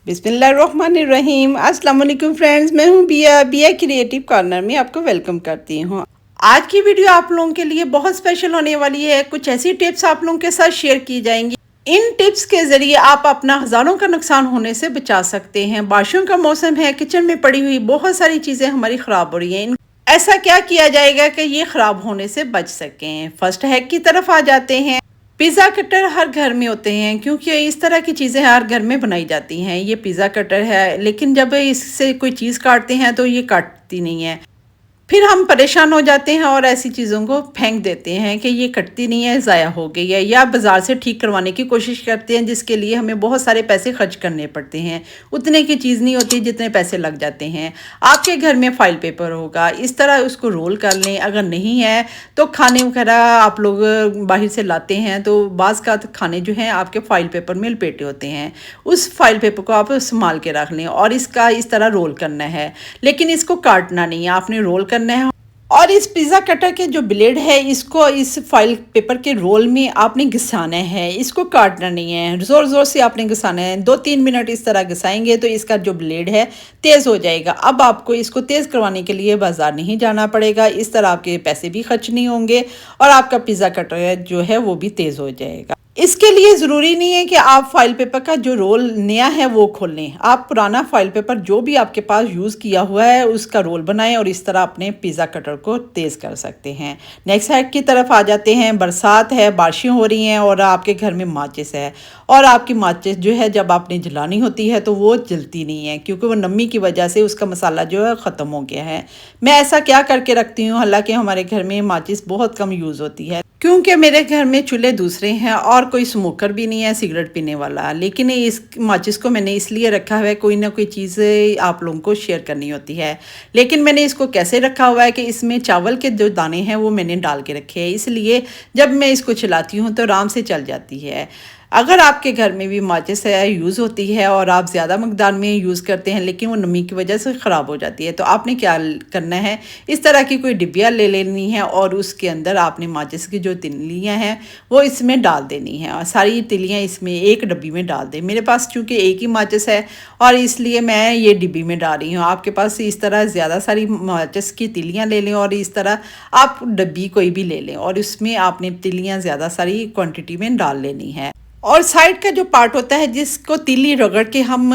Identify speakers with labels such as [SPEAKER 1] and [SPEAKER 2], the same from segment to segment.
[SPEAKER 1] बिस्मिल्लाहिर्रहमानिर्रहीम। अस्सलाम वालेकुम फ्रेंड्स, मैं हूँ बिया क्रिएटिव कॉर्नर में आपको वेलकम करती हूँ। आज की वीडियो आप लोगों के लिए बहुत स्पेशल होने वाली है। कुछ ऐसी टिप्स आप लोगों के साथ शेयर की जाएंगी। इन टिप्स के जरिए आप अपना हज़ारों का नुकसान होने से बचा सकते हैं। बारिशों का मौसम है, किचन में पड़ी हुई बहुत सारी चीज़ें हमारी ख़राब हो रही हैं। ऐसा क्या किया जाएगा कि ये ख़राब होने से बच सकें। फर्स्ट हैक की तरफ आ जाते हैं। पिज़्ज़ा कटर हर घर में होते हैं क्योंकि इस तरह की चीज़ें हर घर में बनाई जाती हैं। ये पिज़्ज़ा कटर है, लेकिन जब इससे कोई चीज़ काटते हैं तो ये काटती नहीं है। फिर हम परेशान हो जाते हैं और ऐसी चीज़ों को फेंक देते हैं कि ये कटती नहीं है, ज़ाया हो गई है, या बाज़ार से ठीक करवाने की कोशिश करते हैं, जिसके लिए हमें बहुत सारे पैसे खर्च करने पड़ते हैं। उतने की चीज़ नहीं होती जितने पैसे लग जाते हैं। आपके घर में फ़ाइल पेपर होगा, इस तरह उसको रोल कर लें। अगर नहीं है तो खाने वगैरह आप लोग बाहर से लाते हैं तो बाज़ का खाने जो हैं आपके फ़ाइल पेपर में लपेटे होते हैं। उस फाइल पेपर को आप संभाल के रख लें और इसका इस तरह रोल करना है, लेकिन इसको काटना नहीं है, आपने रोल करना है। और इस पिज़्ज़ा कटर के जो ब्लेड है, इसको इस फाइल पेपर के रोल में आपने घिसाना है, इसको काटना नहीं है। ज़ोर ज़ोर से आपने घिसाना है। 2-3 मिनट इस तरह घिसाएंगे तो इसका जो ब्लेड है तेज़ हो जाएगा। अब आपको इसको तेज़ करवाने के लिए बाज़ार नहीं जाना पड़ेगा। इस तरह आपके पैसे भी खर्च नहीं होंगे और आपका पिज़्ज़ा कटर जो है वो भी तेज़ हो जाएगा। इसके लिए ज़रूरी नहीं है कि आप फाइल पेपर का जो रोल नया है वो खोल लें। आप पुराना फाइल पेपर जो भी आपके पास यूज़ किया हुआ है उसका रोल बनाएं और इस तरह अपने पिज़्ज़ा कटर को तेज़ कर सकते हैं। नेक्स्ट हैक की तरफ आ जाते हैं। बरसात है, बारिशें हो रही हैं और आपके घर में माचिस है, और आपकी माचिस जो है जब आपने जलानी होती है तो वो जलती नहीं है क्योंकि वो नमी की वजह से उसका मसाला जो है ख़त्म हो गया है। मैं ऐसा क्या करके रखती हूँ, हालांकि हमारे घर में माचिस बहुत कम यूज़ होती है क्योंकि मेरे घर में चूल्हे दूसरे हैं और कोई स्मोकर भी नहीं है सिगरेट पीने वाला। लेकिन इस माचिस को मैंने इसलिए रखा हुआ है, कोई ना कोई चीज़ आप लोगों को शेयर करनी होती है। लेकिन मैंने इसको कैसे रखा हुआ है कि इसमें चावल के जो दाने हैं वो मैंने डाल के रखे हैं, इसलिए जब मैं इसको चलाती हूँ तो आराम से चल जाती है। अगर आपके घर में भी माचिस है यूज़ होती है और आप ज़्यादा मकदार में यूज़ करते हैं लेकिन वो नमी की वजह से ख़राब हो जाती है, तो आपने क्या करना है, इस तरह की कोई डिब्बियाँ ले लेनी है और उसके अंदर आपने माचिस की जो तिल्लियाँ हैं वो इसमें डाल देनी है। और सारी तिल्लियाँ इसमें एक डब्बी में डाल दें। मेरे पास चूँकि एक ही माचिस है और इसलिए मैं ये डिब्बी में डाल रही हूँ। आपके पास इस तरह ज़्यादा सारी माचिस की तिल्लियाँ ले लें और इस तरह आप डब्बी कोई भी ले लें और उसमें आपने तिल्लियाँ ज़्यादा सारी क्वान्टिटी में डाल लेनी है। और साइड का जो पार्ट होता है जिसको तीली रगड़ के हम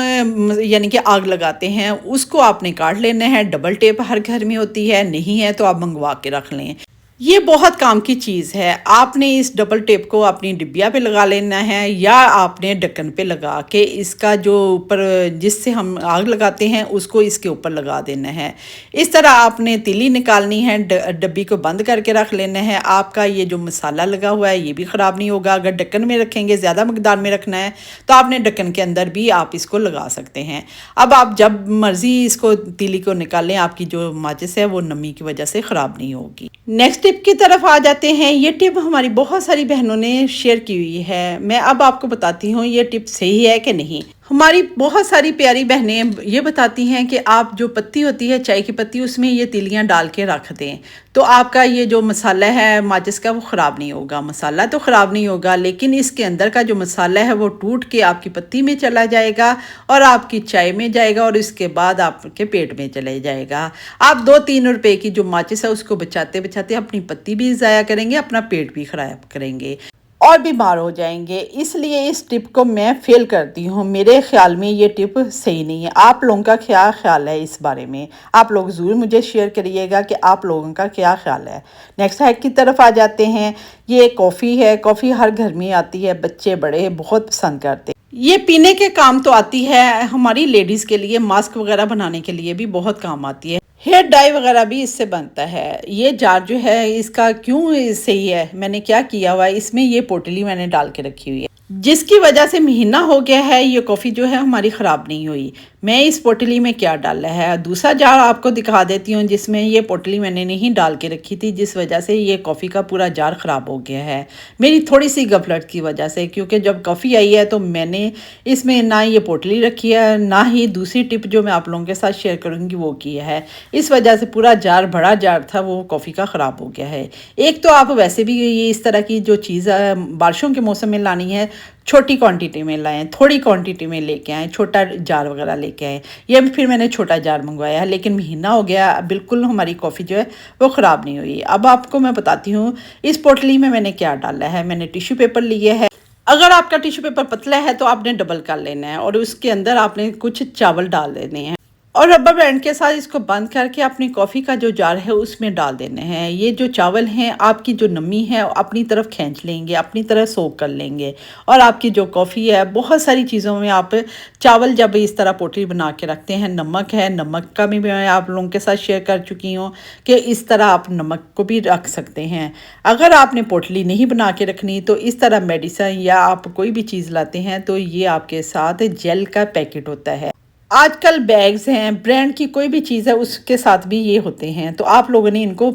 [SPEAKER 1] यानी कि आग लगाते हैं, उसको आपने काट लेना है। डबल टेप हर घर में होती है, नहीं है तो आप मंगवा के रख लें। ये बहुत काम की चीज़ है। आपने इस डबल टेप को अपनी डिब्बिया पे लगा लेना है या आपने ढक्कन पे लगा के इसका जो ऊपर जिससे हम आग लगाते हैं उसको इसके ऊपर लगा देना है। इस तरह आपने तीली निकालनी है, डब्बी को बंद करके रख लेना है। आपका ये जो मसाला लगा हुआ है ये भी ख़राब नहीं होगा। अगर ढक्कन में रखेंगे, ज़्यादा मकदार में रखना है तो आपने ढक्कन के अंदर भी आप इसको लगा सकते हैं। अब आप जब मर्ज़ी इसको तीली को निकालें, आपकी जो माचिस है वो नमी की वजह से ख़राब नहीं होगी। नेक्स्ट टिप की तरफ आ जाते हैं। ये टिप हमारी बहुत सारी बहनों ने शेयर की हुई है। मैं अब आपको बताती हूँ ये टिप सही है कि नहीं। हमारी बहुत सारी प्यारी बहनें ये बताती हैं कि आप जो पत्ती होती है चाय की पत्ती, उसमें ये तिलियां डाल के रख दें तो आपका ये जो मसाला है माचिस का वो ख़राब नहीं होगा। मसाला तो ख़राब नहीं होगा लेकिन इसके अंदर का जो मसाला है वो टूट के आपकी पत्ती में चला जाएगा और आपकी चाय में जाएगा और इसके बाद आपके पेट में चले जाएगा। आप 2-3 रुपए की जो माचिस है उसको बचाते बचाते अपनी पत्ती भी ज़ाया करेंगे, अपना पेट भी ख़राब करेंगे और बीमार हो जाएंगे। इसलिए इस टिप को मैं फेल करती हूँ। मेरे ख्याल में ये टिप सही नहीं है। आप लोगों का क्या ख्याल है इस बारे में, आप लोग ज़रूर मुझे शेयर करिएगा कि आप लोगों का क्या ख्याल है। नेक्स्ट हैक की तरफ आ जाते हैं। ये कॉफ़ी है, कॉफ़ी हर घर में आती है, बच्चे बड़े बहुत पसंद करते हैं। ये पीने के काम तो आती है, हमारी लेडीज़ के लिए मास्क वगैरह बनाने के लिए भी बहुत काम आती है। हेयर डाई वगैरह भी इससे बनता है। ये जार जो है इसका क्यों सही है, मैंने क्या किया हुआ है, इसमें ये पोटली मैंने डाल के रखी हुई है जिसकी वजह से महीना हो गया है ये कॉफ़ी जो है हमारी ख़राब नहीं हुई। मैं इस पोटली में क्या डाला है, दूसरा जार आपको दिखा देती हूँ जिसमें ये पोटली मैंने नहीं डाल के रखी थी, जिस वजह से ये कॉफ़ी का पूरा जार ख़राब हो गया है मेरी थोड़ी सी गफलत की वजह से। क्योंकि जब कॉफ़ी आई है तो मैंने इसमें ना ये पोटली रखी है ना ही दूसरी टिप जो मैं आप लोगों के साथ शेयर करूँगी वो किया है। इस वजह से पूरा जार, बड़ा जार था, वो कॉफ़ी का ख़राब हो गया है। एक तो आप वैसे भी ये इस तरह की जो चीज़ बारिशों के मौसम में लानी है छोटी क्वांटिटी में लाएं, थोड़ी क्वांटिटी में लेके आएँ, छोटा जार वगैरह लेके आएँ। ये फिर मैंने छोटा जार मंगवाया है, लेकिन महीना हो गया बिल्कुल हमारी कॉफ़ी जो है वो ख़राब नहीं हुई। अब आपको मैं बताती हूँ इस पोटली में मैंने क्या डाला है। मैंने टिश्यू पेपर लिए है। अगर आपका टिश्यू पेपर पतला है तो आपने डबल कर लेना है और उसके अंदर आपने कुछ चावल डाल देने हैं और रबर बैंड के साथ इसको बंद करके अपनी कॉफ़ी का जो जार है उसमें डाल देने हैं। ये जो चावल हैं आपकी जो नमी है अपनी तरफ खींच लेंगे, अपनी तरफ सोख कर लेंगे और आपकी जो कॉफ़ी है, बहुत सारी चीज़ों में आप चावल जब इस तरह पोटली बना के रखते हैं, नमक है, नमक का भी मैं आप लोगों के साथ शेयर कर चुकी हूँ कि इस तरह आप नमक को भी रख सकते हैं। अगर आपने पोटली नहीं बना के रखनी तो इस तरह मेडिसिन या आप कोई भी चीज़ लाते हैं तो ये आपके साथ जेल का पैकेट होता है। आजकल बैग्स हैं, ब्रांड की कोई भी चीज़ है उसके साथ भी ये होते हैं, तो आप लोगों ने इनको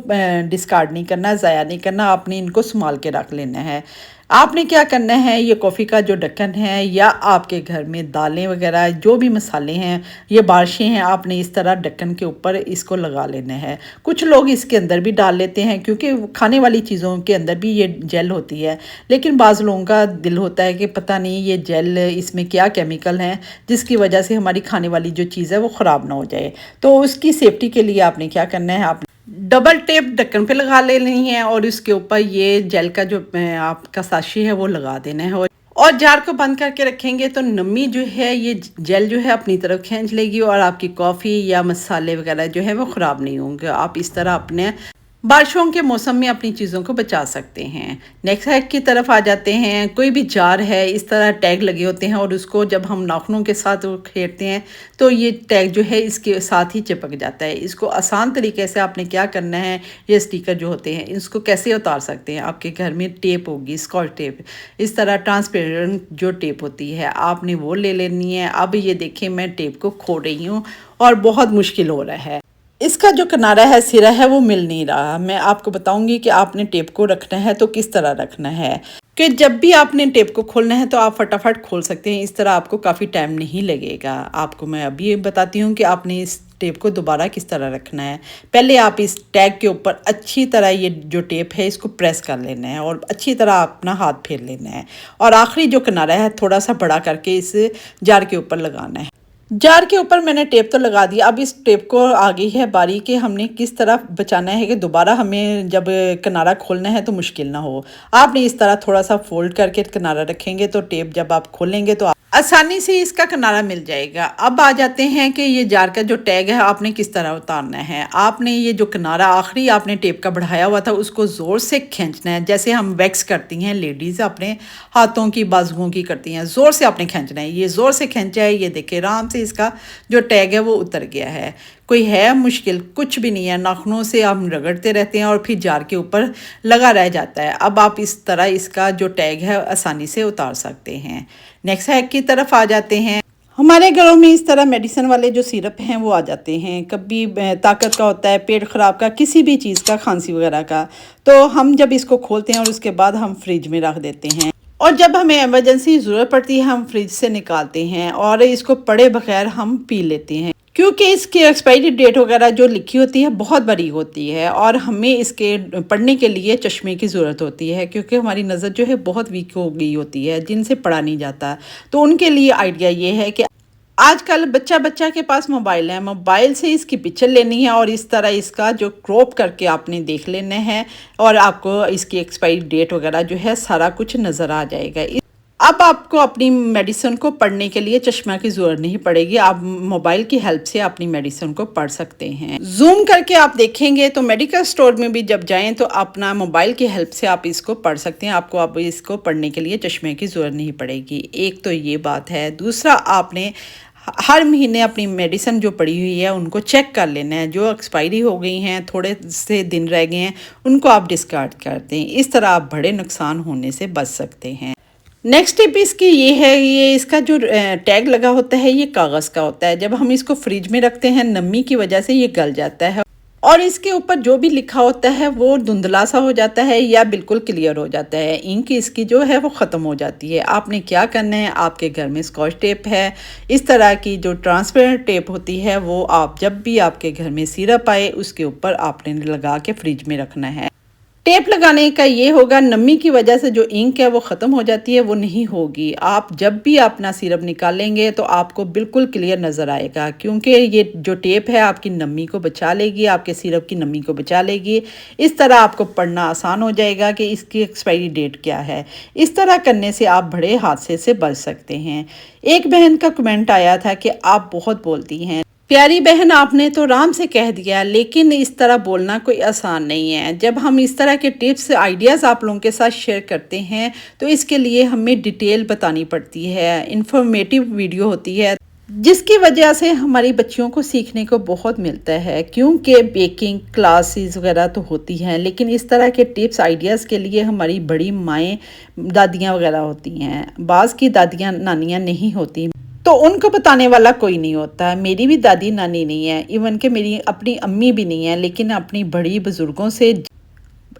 [SPEAKER 1] डिस्कार्ड नहीं करना, ज़ाया नहीं करना, आपने इनको संभाल के रख लेना है। आपने क्या करना है, ये कॉफ़ी का जो ढक्कन है या आपके घर में दालें वगैरह जो भी मसाले हैं, ये बारशें हैं, आपने इस तरह ढक्कन के ऊपर इसको लगा लेना है। कुछ लोग इसके अंदर भी डाल लेते हैं क्योंकि खाने वाली चीज़ों के अंदर भी ये जेल होती है, लेकिन बाज़ लोगों का दिल होता है कि पता नहीं ये जेल इसमें क्या केमिकल हैं जिसकी वजह से हमारी खाने वाली जो चीज़ है वो ख़राब ना हो जाए। तो उसकी सेफ्टी के लिए आपने क्या करना है, आप डबल टेप ढक्कन पे लगा लेनी है और इसके ऊपर ये जेल का जो आपका साशी है वो लगा देना है और जार को बंद करके रखेंगे तो नमी जो है ये जेल जो है अपनी तरफ खींच लेगी और आपकी कॉफ़ी या मसाले वगैरह जो है वो ख़राब नहीं होंगे। आप इस तरह अपने बारिशों के मौसम में अपनी चीज़ों को बचा सकते हैं। नेक्स्ट हैक की तरफ आ जाते हैं। कोई भी जार है, इस तरह टैग लगे होते हैं और उसको जब हम नाखूनों के साथ खेलते हैं तो ये टैग जो है इसके साथ ही चिपक जाता है। इसको आसान तरीके से आपने क्या करना है, ये स्टिकर जो होते हैं इसको कैसे उतार सकते हैं। आपके घर में टेप होगी, स्कॉच टेप, इस तरह ट्रांसपेरेंट जो टेप होती है आपने वो ले लेनी है। अब ये देखिए मैं टेप को खो रही हूँ और बहुत मुश्किल हो रहा है। इसका जो किनारा है, सिरा है, वो मिल नहीं रहा। मैं आपको बताऊंगी कि आपने टेप को रखना है तो किस तरह रखना है, कि जब भी आपने टेप को खोलना है तो आप फटाफट खोल सकते हैं। इस तरह आपको काफ़ी टाइम नहीं लगेगा। आपको मैं अभी बताती हूँ कि आपने इस टेप को दोबारा किस तरह रखना है। पहले आप इस टैग के ऊपर अच्छी तरह ये जो टेप है इसको प्रेस कर लेना है और अच्छी तरह अपना हाथ फेर लेना है और आखिरी जो किनारा है थोड़ा सा बड़ा करके इस जार के ऊपर लगाना है। जार के ऊपर मैंने टेप तो लगा दिया। अब इस टेप को आ गई है बारी कि हमने किस तरह बचाना है कि दोबारा हमें जब किनारा खोलना है तो मुश्किल ना हो। आपने इस तरह थोड़ा सा फोल्ड करके किनारा रखेंगे तो टेप जब आप खोलेंगे तो आसानी से इसका किनारा मिल जाएगा। अब आ जाते हैं कि ये जार का जो टैग है आपने किस तरह उतारना है। आपने ये जो किनारा आखिरी आपने टेप का बढ़ाया हुआ था उसको ज़ोर से खींचना है, जैसे हम वैक्स करती हैं लेडीज़ अपने हाथों की बाजुओं की करती हैं, ज़ोर से आपने खींचना है। ये ज़ोर से खींचा है, ये देखिए आराम से इसका जो टैग है वो उतर गया है। कोई है मुश्किल कुछ भी नहीं है, नाखूनों से हम रगड़ते रहते हैं और फिर जार के ऊपर लगा रह जाता है। अब आप इस तरह इसका जो टैग है आसानी से उतार सकते हैं। नेक्स्ट हैक की तरफ आ जाते हैं। हमारे घरों में इस तरह मेडिसिन वाले जो सिरप हैं वो आ जाते हैं, कभी ताकत का होता है, पेट ख़राब का, किसी भी चीज़ का, खांसी वगैरह का। तो हम जब इसको खोलते हैं और उसके बाद हम फ्रिज में रख देते हैं और जब हमें इमरजेंसी ज़रूरत पड़ती है हम फ्रिज से निकालते हैं और इसको पड़े बगैर हम पी लेते हैं, क्योंकि इसकी एक्सपायरी डेट वगैरह जो लिखी होती है बहुत बड़ी होती है और हमें इसके पढ़ने के लिए चश्मे की ज़रूरत होती है, क्योंकि हमारी नज़र जो है बहुत वीक हो गई होती है, जिनसे पढ़ा नहीं जाता। तो उनके लिए आइडिया ये है कि आजकल बच्चा के पास मोबाइल है, मोबाइल से इसकी पिक्चर लेनी है और इस तरह इसका जो क्रॉप करके आपने देख लेना है और आपको इसकी एक्सपायरी डेट वगैरह जो है सारा कुछ नज़र आ जाएगा। अब आपको अपनी मेडिसिन को पढ़ने के लिए चश्मा की ज़रूरत नहीं पड़ेगी, आप मोबाइल की हेल्प से अपनी मेडिसिन को पढ़ सकते हैं। जूम करके आप देखेंगे तो मेडिकल स्टोर में भी जब जाएं तो अपना मोबाइल की हेल्प से आप इसको पढ़ सकते हैं। आपको अब इसको पढ़ने के लिए चश्मे की ज़रूरत नहीं पड़ेगी। एक तो ये बात है। दूसरा, आपने हर महीने अपनी मेडिसिन जो पड़ी हुई है उनको चेक कर लेना है। जो एक्सपायरी हो गई हैं, थोड़े से दिन रह गए हैं, उनको आप डिस्कार्ड कर दें। इस तरह आप बड़े नुकसान होने से बच सकते हैं। नेक्स्ट टिप इसकी ये है, ये इसका जो टैग लगा होता है ये कागज़ का होता है। जब हम इसको फ्रिज में रखते हैं नमी की वजह से ये गल जाता है और इसके ऊपर जो भी लिखा होता है वो धुंधला सा हो जाता है या बिल्कुल क्लियर हो जाता है। इंक इसकी जो है वो ख़त्म हो जाती है। आपने क्या करना है, आपके घर में स्कॉच टेप है, इस तरह की जो ट्रांसपेरेंट टेप होती है वो आप जब भी आपके घर में सिरप आए उसके ऊपर आपने लगा के फ्रिज में रखना है। टेप लगाने का ये होगा, नमी की वजह से जो इंक है वो ख़त्म हो जाती है, वो नहीं होगी। आप जब भी अपना सिरप निकालेंगे तो आपको बिल्कुल क्लियर नज़र आएगा, क्योंकि ये जो टेप है आपकी नमी को बचा लेगी, आपके सिरप की नमी को बचा लेगी। इस तरह आपको पढ़ना आसान हो जाएगा कि इसकी एक्सपायरी डेट क्या है। इस तरह करने से आप बड़े हादसे से बच सकते हैं। एक बहन का कमेंट आया था कि आप बहुत बोलती हैं। प्यारी बहन, आपने तो आराम से कह दिया, लेकिन इस तरह बोलना कोई आसान नहीं है। जब हम इस तरह के टिप्स आइडियाज़ आप लोगों के साथ शेयर करते हैं तो इसके लिए हमें डिटेल बतानी पड़ती है, इंफॉर्मेटिव वीडियो होती है, जिसकी वजह से हमारी बच्चियों को सीखने को बहुत मिलता है। क्योंकि बेकिंग क्लासेस वगैरह तो होती हैं, लेकिन इस तरह के टिप्स आइडियाज़ के लिए हमारी बड़ी माएँ, दादियाँ वगैरह होती हैं। बाज़ की दादियाँ नानियाँ नहीं होती, तो उनको बताने वाला कोई नहीं होता। मेरी भी दादी नानी नहीं है, इवन के मेरी अपनी अम्मी भी नहीं है, लेकिन अपनी बड़ी बुज़ुर्गों से,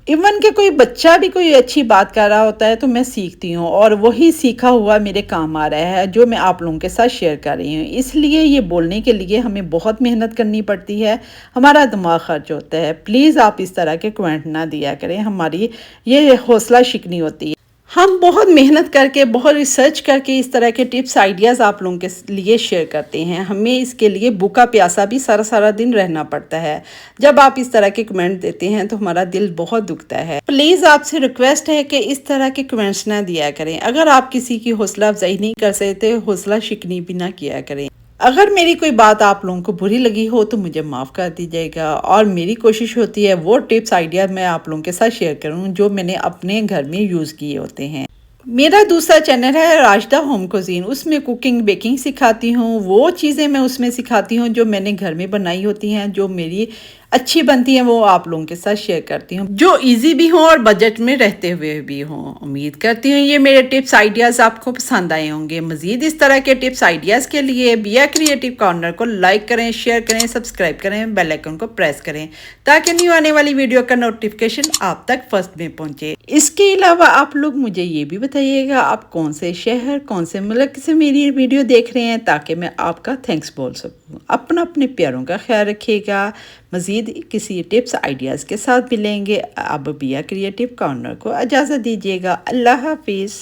[SPEAKER 1] इवन के कोई बच्चा भी कोई अच्छी बात कर रहा होता है तो मैं सीखती हूँ, और वही सीखा हुआ मेरे काम आ रहा है जो मैं आप लोगों के साथ शेयर कर रही हूँ। इसलिए ये बोलने के लिए हमें बहुत मेहनत करनी पड़ती है, हमारा दिमाग खर्च होता है। प्लीज़ आप इस तरह के कमेंट ना दिया करें, हमारी ये हौसला शिकनी होती है। हम बहुत मेहनत करके, बहुत रिसर्च करके इस तरह के टिप्स आइडियाज़ आप लोगों के लिए शेयर करते हैं। हमें इसके लिए भूखा प्यासा भी सारा सारा दिन रहना पड़ता है। जब आप इस तरह के कमेंट देते हैं तो हमारा दिल बहुत दुखता है। प्लीज़ आपसे रिक्वेस्ट है कि इस तरह के कमेंट्स ना दिया करें। अगर आप किसी की हौसला अफजाई नहीं कर सकते, हौसला शिकनी भी ना किया करें। अगर मेरी कोई बात आप लोगों को बुरी लगी हो तो मुझे माफ़ कर दीजिएगा, और मेरी कोशिश होती है वो टिप्स आइडिया मैं आप लोगों के साथ शेयर करूं जो मैंने अपने घर में यूज़ किए होते हैं। मेरा दूसरा चैनल है राशिदा होम कुजीन, उसमें कुकिंग बेकिंग सिखाती हूँ। वो चीज़ें मैं उसमें सिखाती हूँ जो मैंने घर में बनाई होती हैं, जो मेरी अच्छी बनती हैं, वो आप लोगों के साथ शेयर करती हूँ, जो इजी भी हों और बजट में रहते हुए भी हों। उम्मीद करती हूँ ये मेरे टिप्स आइडियाज़ आपको पसंद आए होंगे। मज़ीद इस तरह के टिप्स आइडियाज़ के लिए बिया क्रिएटिव कॉर्नर को लाइक करें, शेयर करें, सब्सक्राइब करें, बेल आइकन को प्रेस करें, ताकि न्यू आने वाली वीडियो का नोटिफिकेशन आप तक फर्स्ट में पहुँचे। इसके अलावा आप लोग मुझे ये भी बताइएगा आप कौन से शहर, कौन से मुल्क से मेरी वीडियो देख रहे हैं, ताकि मैं आपका थैंक्स बोल सकूँ। अपने प्यारों का ख्याल रखिएगा। मज़ीद किसी टिप्स आइडियाज़ के साथ मिलेंगे। अब बिया क्रिएटिव कॉर्नर को इजाज़त दीजिएगा। अल्लाह हाफिज़।